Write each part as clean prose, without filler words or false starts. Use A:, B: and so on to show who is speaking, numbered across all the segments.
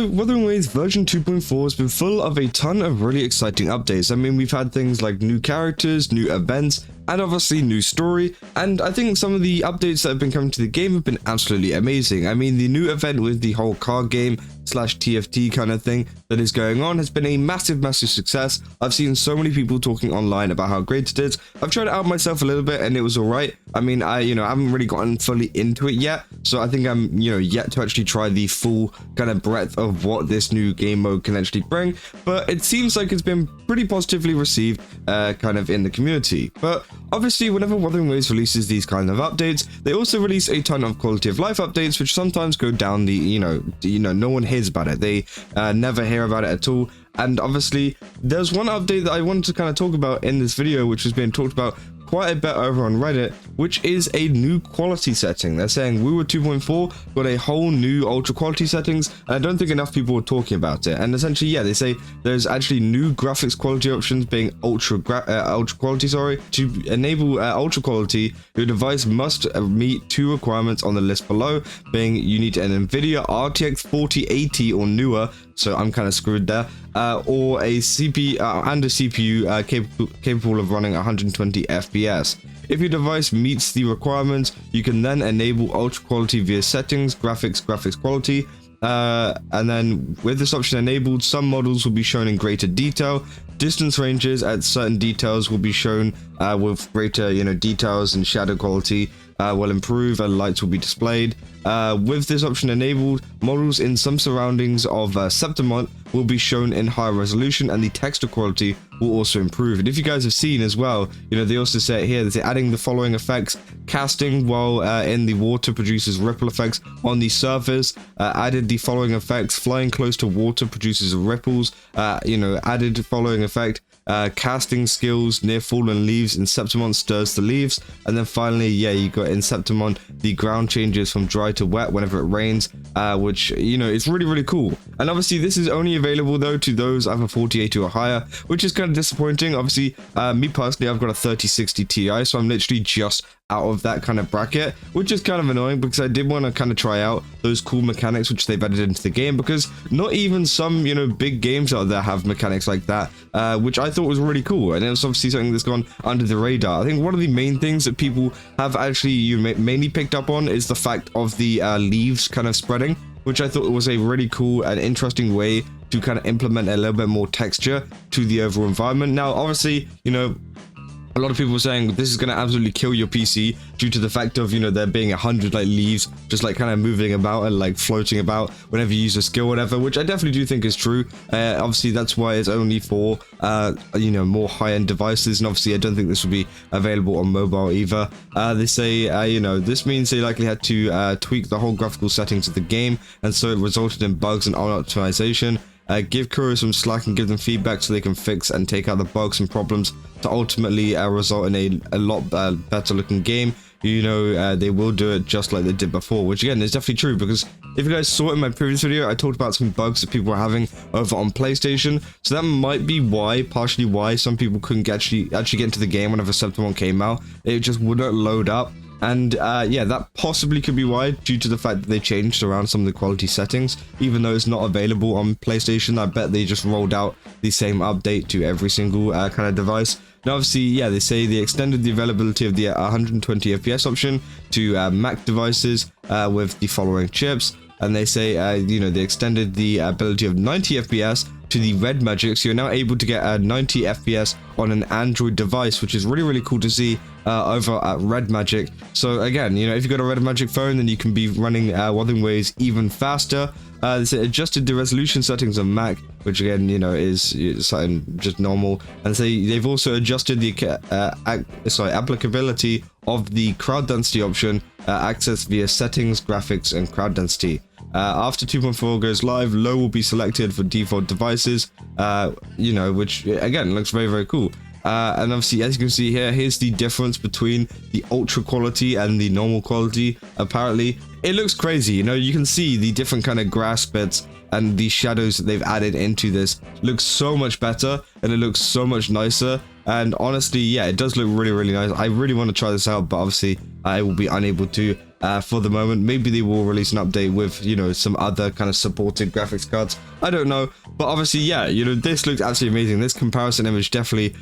A: So Wuthering Waves version 2.4 has been full of a ton of really exciting updates. I mean, we've had things like new characters, new events, and obviously new story, and I think some of the updates that have been coming to the game have been absolutely amazing. I mean, the new event with the whole card game / TFT kind of thing that is going on has been a massive success. I've seen so many people talking online about how great it is. I've tried it out myself a little bit and it was alright. I mean, I haven't really gotten fully into it yet, so I think I'm yet to actually try the full kind of breadth of what this new game mode can actually bring, but it seems like it's been pretty positively received kind of in the community. But obviously, whenever Wuthering Waves releases these kind of updates, they also release a ton of quality of life updates, which sometimes go down the, no one hears about it. They never hear about it at all. And obviously, there's one update that I wanted to kind of talk about in this video, which has been talked about quite a bit over on Reddit, which is a new quality setting. They're saying WuWa 2.4 got a whole new ultra quality settings, and I don't think enough people are talking about it. And essentially, yeah, they say there's actually new graphics quality options being ultra quality, to enable ultra quality. Your device must meet two requirements on the list below, being you need an NVIDIA RTX 4080 or newer, so I'm kind of screwed there, or a CPU and a CPU capable of running 120 FPS. If your device meets the requirements, you can then enable ultra quality via settings, graphics quality, and then with this option enabled, some models will be shown in greater detail. Distance ranges at certain details will be shown with greater details, and shadow quality will improve and lights will be displayed. With this option enabled, models in some surroundings of septimont will be shown in higher resolution, and the texture quality will also improve. And if you guys have seen as well, they also say it here, they're adding the following effects: casting while in the water produces ripple effects on the surface, added the following effects: flying close to water produces ripples, added the following effect: casting skills near fallen leaves in septimont stirs the leaves. And then finally, yeah, you got in septimont the ground changes from dry to wet whenever it rains, which it's really cool. And obviously this is only available though to those either 4080 or higher, which is kind of disappointing. Obviously, me personally, I've got a 3060 Ti, so I'm literally just out of that kind of bracket, which is kind of annoying because I did want to kind of try out those cool mechanics which they've added into the game, because not even some big games out there have mechanics like that, which I thought was really cool. And it was obviously something that's gone under the radar. I think one of the main things that people have actually mainly picked up on is the fact of the leaves kind of spreading, which I thought was a really cool and interesting way to kind of implement a little bit more texture to the overall environment. Now obviously, a lot of people were saying this is going to absolutely kill your PC due to the fact of, there being 100 leaves just kind of moving about and floating about whenever you use a skill or whatever, which I definitely do think is true. Obviously that's why it's only for, more high-end devices, and obviously I don't think this will be available on mobile either. They say, this means they likely had to tweak the whole graphical settings of the game, and so it resulted in bugs and optimization. Give Kuro some slack and give them feedback so they can fix and take out the bugs and problems to ultimately result in a lot better looking game. They will do it just like they did before, which again is definitely true, because if you guys saw it in my previous video, I talked about some bugs that people were having over on PlayStation, so that might be partially why some people couldn't actually get into the game whenever Septimont came out. It just wouldn't load up. And yeah, that possibly could be why, due to the fact that they changed around some of the quality settings. Even though it's not available on PlayStation, I bet they just rolled out the same update to every single kind of device. Now obviously, yeah, they say they extended the availability of the 120 FPS option to Mac devices with the following chips. And they say, they extended the ability of 90 FPS to the Red Magic, so you're now able to get 90 FPS on an Android device, which is really cool to see over at Red Magic. So again, if you've got a Red Magic phone, then you can be running Wuthering Waves even faster. They adjusted the resolution settings on Mac, which again, is something just normal. And so they've also adjusted the applicability of the crowd density option, accessed via settings, graphics, and crowd density. After 2.4 goes live, low will be selected for default devices, which again looks very cool. And obviously, as you can see here, here's the difference between the ultra quality and the normal quality. Apparently, it looks crazy. You can see the different kind of grass bits and the shadows that they've added into this looks so much better, and it looks so much nicer. And honestly, yeah, it does look really nice. I really want to try this out, but obviously I will be unable to. for the moment. Maybe they will release an update with, you know, some other kind of supported graphics cards. I don't know, but obviously, yeah, you know, this looks absolutely amazing. This comparison image definitely,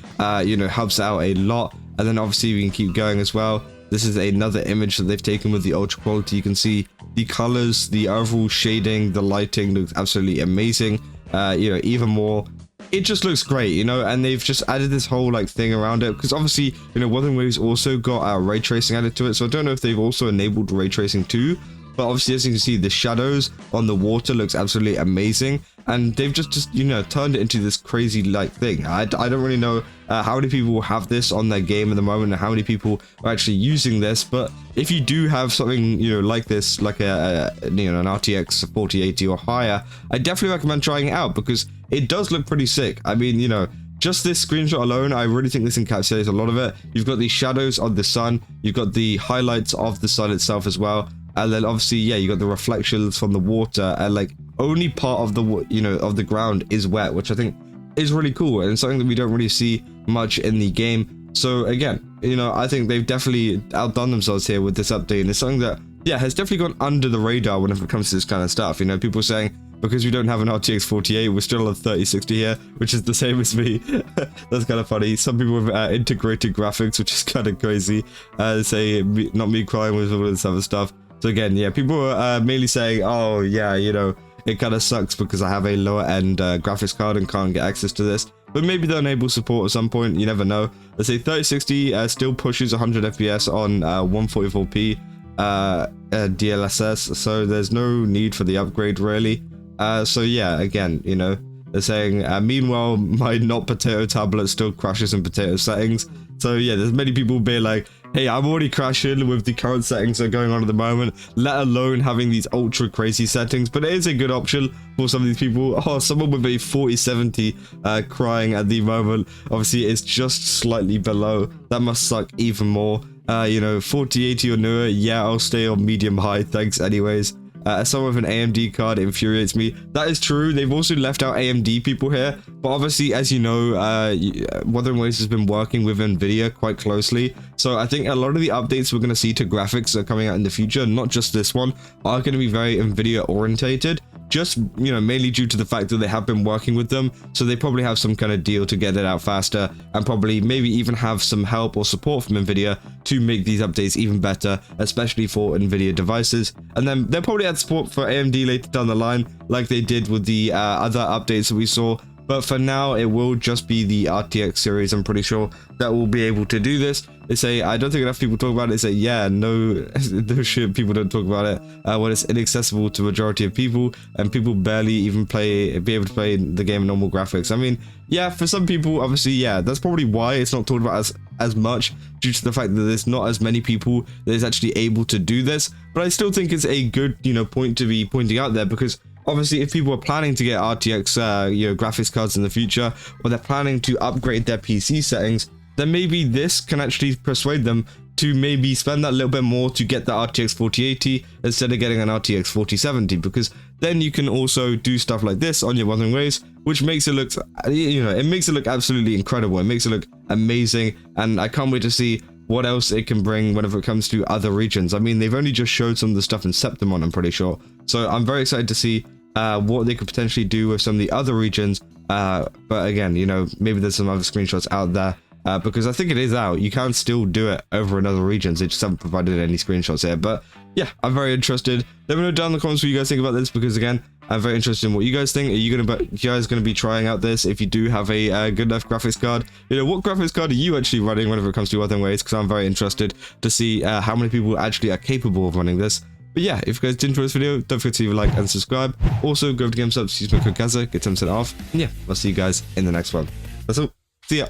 A: you know, helps out a lot. And then obviously we can keep going as well. This is another image that they've taken with the ultra quality. You can see the colors, the overall shading, the lighting looks absolutely amazing. You know, even more, it just looks great, you know, and they've just added this whole like thing around it, because obviously, you know, Wuthering Waves also got ray tracing added to it, so I don't know if they've also enabled ray tracing too, but obviously, as you can see, the shadows on the water looks absolutely amazing, and they've just you know, turned it into this crazy like thing. I don't really know how many people have this on their game at the moment and how many people are actually using this, but if you do have something, you know, like this, like you know, an RTX 4080 or higher, I definitely recommend trying it out, because it does look pretty sick. I mean, you know, just this screenshot alone, I really think this encapsulates a lot of it. You've got the shadows of the sun, you've got the highlights of the sun itself as well, and then obviously, yeah, you got the reflections from the water, and like only part of the, you know, of the ground is wet, which I think is really cool, and something that we don't really see much in the game. So again, you know, I think they've definitely outdone themselves here with this update, and it's something that, yeah, has definitely gone under the radar whenever it comes to this kind of stuff. You know, people saying, because we don't have an RTX 4080, we're still on 3060 here, which is the same as me. That's kind of funny. Some people with integrated graphics, which is kind of crazy. Say, not me crying with all this other stuff. So again, yeah, people are mainly saying, oh yeah, you know, it kind of sucks because I have a lower end graphics card and can't get access to this. But maybe they'll enable support at some point, you never know. Let's say 3060 still pushes 100 FPS on 144p DLSS, so there's no need for the upgrade really. So yeah, again, you know, they're saying, meanwhile, my not potato tablet still crashes in potato settings. So yeah, there's many people being like, hey, I'm already crashing with the current settings that are going on at the moment, let alone having these ultra crazy settings. But it is a good option for some of these people. Oh, someone with a 4070 crying at the moment. Obviously, it's just slightly below. That must suck even more. You know, 4080 or newer, yeah, I'll stay on medium high, thanks anyways. Someone with an AMD card infuriates me. That is true. They've also left out AMD people here, but obviously, as you know, Wuthering Waves has been working with Nvidia quite closely. So I think a lot of the updates we're going to see to graphics that are coming out in the future, not just this one, are going to be very Nvidia orientated. Just, you know, mainly due to the fact that they have been working with them, so they probably have some kind of deal to get it out faster, and probably maybe even have some help or support from Nvidia to make these updates even better, especially for Nvidia devices. And then they'll probably add support for AMD later down the line, like they did with the other updates that we saw. But for now, it will just be the RTX series, I'm pretty sure, that will be able to do this. They say, I don't think enough people talk about it. They say, yeah, no shit, people don't talk about it when it's inaccessible to majority of people, and people barely even be able to play the game in normal graphics. I mean, yeah, for some people, obviously, yeah, that's probably why it's not talked about as much, due to the fact that there's not as many people that is actually able to do this. But I still think it's a good, you know, point to be pointing out there, because obviously, if people are planning to get RTX, you know, graphics cards in the future, or they're planning to upgrade their PC settings, then maybe this can actually persuade them to maybe spend that little bit more to get the RTX 4080 instead of getting an RTX 4070, because then you can also do stuff like this on your Wuthering Waves, which makes it look, you know, it makes it look absolutely incredible. It makes it look amazing, and I can't wait to see what else it can bring whenever it comes to other regions. I mean, they've only just showed some of the stuff in Septimont, I'm pretty sure. So I'm very excited to see what they could potentially do with some of the other regions. But again, you know, maybe there's some other screenshots out there, because I think it is out. You can still do it over in other regions. They just haven't provided any screenshots here. But yeah, I'm very interested. Let me know down in the comments what you guys think about this, because again, I'm very interested in what you guys think. Are you guys going to be trying out this? If you do have a good enough graphics card, you know, what graphics card are you actually running whenever it comes to Wuthering Waves? Because I'm very interested to see how many people actually are capable of running this. But yeah, if you guys did enjoy this video, don't forget to leave a like and subscribe. Also, go over to GameStop, use my code GAZZA, get 10% off. And yeah, I'll see you guys in the next one. That's all. See ya.